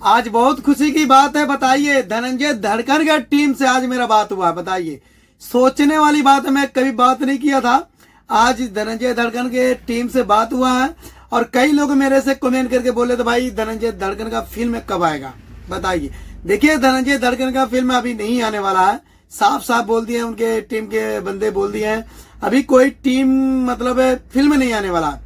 आज बहुत खुशी की बात है। बताइए, धनंजय धड़कन के टीम से आज मेरा बात हुआ। बताइए, सोचने वाली बात है, मैं कभी बात नहीं किया था। आज धनंजय धड़कन के टीम से बात हुआ है और कई लोग मेरे से कमेंट करके बोले तो भाई धनंजय धड़कन का फिल्म कब आएगा। बताइए, देखिए धनंजय धड़कन का फिल्म अभी नहीं आने वाला है। साफ साफ बोल दिए, उनके टीम के बंदे बोल दिए हैं अभी कोई टीम मतलब फिल्म नहीं आने वाला।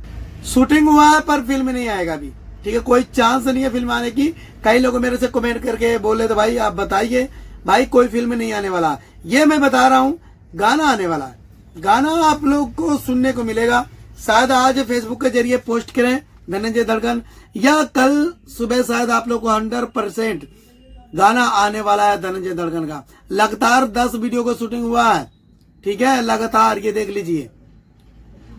शूटिंग हुआ है पर फिल्म नहीं आएगा अभी। ठीक है, कोई चांस नहीं है फिल्म आने की। कई लोग मेरे से कमेंट करके बोले तो भाई आप बताइए, भाई कोई फिल्म नहीं आने वाला। ये मैं बता रहा हूँ, गाना आने वाला है। गाना आप लोग को सुनने को मिलेगा। शायद आज फेसबुक के जरिए पोस्ट करें धनंजय धड़कन, या कल सुबह शायद आप लोग को 100% गाना आने वाला है धनंजय धड़कन का। लगातार 10 वीडियो को शूटिंग हुआ है। ठीक है, लगातार ये देख लीजिए,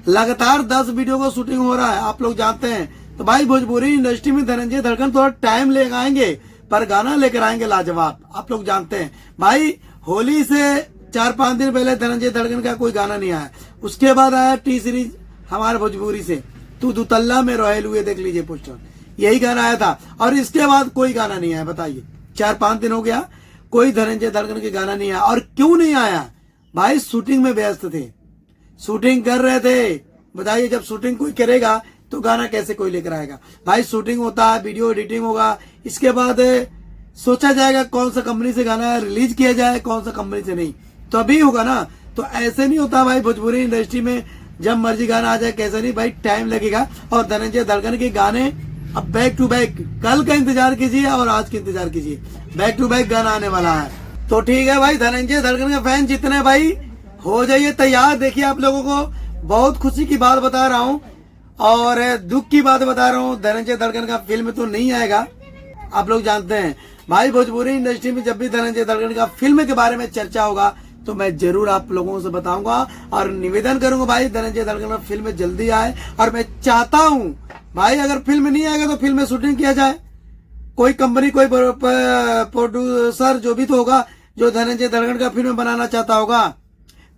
लगातार 10 वीडियो को शूटिंग हो रहा है, आप लोग जानते हैं। तो भाई भोजपुरी इंडस्ट्री में धनंजय धड़कन थोड़ा टाइम लेकर आएंगे पर गाना लेकर आएंगे लाजवाब, आप लोग जानते हैं। भाई होली से 4-5 दिन पहले धनंजय धड़कन का कोई गाना नहीं आया। उसके बाद आया टी सीरीज हमारे भोजपुरी से, तू दुतल्ला में रोयल हुए, देख लीजिए पोस्टर, यही गाना आया था। और इसके बाद कोई गाना नहीं आया। बताइए, 4-5 दिन हो गया कोई धनंजय धड़कन के गाना नहीं आया। और क्यों नहीं आया? भाई शूटिंग में व्यस्त थे, शूटिंग कर रहे थे। बताइए, जब शूटिंग कोई करेगा तो गाना कैसे कोई लेकर आएगा? भाई शूटिंग होता है, वीडियो एडिटिंग होगा, इसके बाद सोचा जाएगा कौन सा कंपनी से गाना रिलीज किया जाए, कौन सा कंपनी से नहीं, तो अभी होगा ना। तो ऐसे नहीं होता भाई भोजपुरी इंडस्ट्री में, जब मर्जी गाना आ जाए कैसे नहीं, भाई टाइम लगेगा। और धनंजय धड़कन के गाने अब बैक टू बैक, कल का इंतजार कीजिए और आज का इंतजार कीजिए, बैक टू बैक गाना आने वाला है। तो ठीक है भाई, धनंजय धड़कन के फैन जितने भाई हो जाइए तैयार। देखिए, आप लोगों को बहुत खुशी की बात बता रहा हूँ और दुख की बात बता रहा हूँ, धनंजय धड़कन का फिल्म तो नहीं आएगा। आप लोग जानते हैं भाई, भोजपुरी इंडस्ट्री में जब भी धनंजय धड़कन का फिल्म के बारे में चर्चा होगा तो मैं जरूर आप लोगों से बताऊंगा और निवेदन करूंगा भाई धनंजय धड़कन का फिल्म जल्दी आए। और मैं चाहता हूँ भाई, अगर फिल्म नहीं आएगा तो फिल्म में शूटिंग किया जाए। कोई कंपनी, कोई प्रोड्यूसर जो भी तो होगा जो धनंजय धड़कन का फिल्म बनाना चाहता होगा,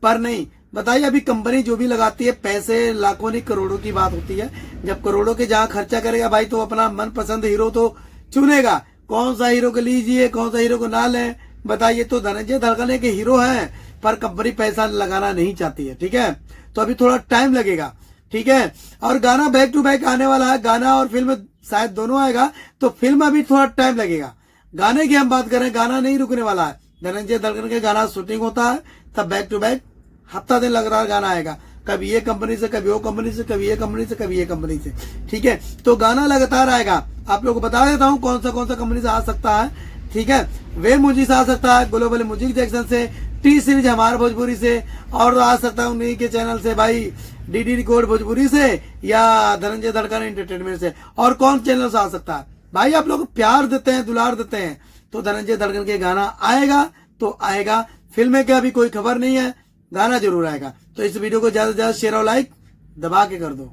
पर नहीं। बताइए, अभी कंपनी जो भी लगाती है पैसे लाखों नहीं करोड़ों की बात होती है। जब करोड़ों के जहां खर्चा करेगा भाई तो अपना मनपसंद हीरो तो चुनेगा। कौन सा हीरो को लीजिए, कौन सा हीरो को ना लें। बताइए, तो धनंजय धड़कन के हीरो हैं पर कंपनी पैसा लगाना नहीं चाहती है। ठीक है, तो अभी थोड़ा टाइम लगेगा। ठीक है, और गाना बैक टू बैक आने वाला है, गाना और फिल्म शायद दोनों आएगा, तो फिल्म अभी थोड़ा टाइम लगेगा। गाने की हम बात करें, गाना नहीं रुकने वाला है। धनंजय धड़कन के गाना शूटिंग होता है तब बैक टू बैक हफ्ता दिन लग रहा गाना आएगा, कभी ये कंपनी से, कभी वो कंपनी से, कभी ये कंपनी से, कभी ये कंपनी से। ठीक है, तो गाना लगातार आएगा। आप लोग को बता देता हूँ कौन सा कंपनी से आ सकता है। ठीक है, वे म्यूजिक से आ सकता है, ग्लोबल म्यूजिक जैक्सन से, टी सीरीज हमारे भोजपुरी से, और आ सकता है उन्हीं के चैनल से भाई, डीडी रिकॉर्ड भोजपुरी से, या धनंजय धड़कन एंटरटेनमेंट से। और कौन चैनल से आ सकता है? भाई आप लोग प्यार देते हैं, दुलार देते हैं, तो धनंजय धड़कन के गाना आएगा तो आएगा। फिल्म के अभी कोई खबर नहीं है, गाना जरूर आएगा। तो इस वीडियो को ज्यादा से ज्यादा शेयर और लाइक दबा के कर दो।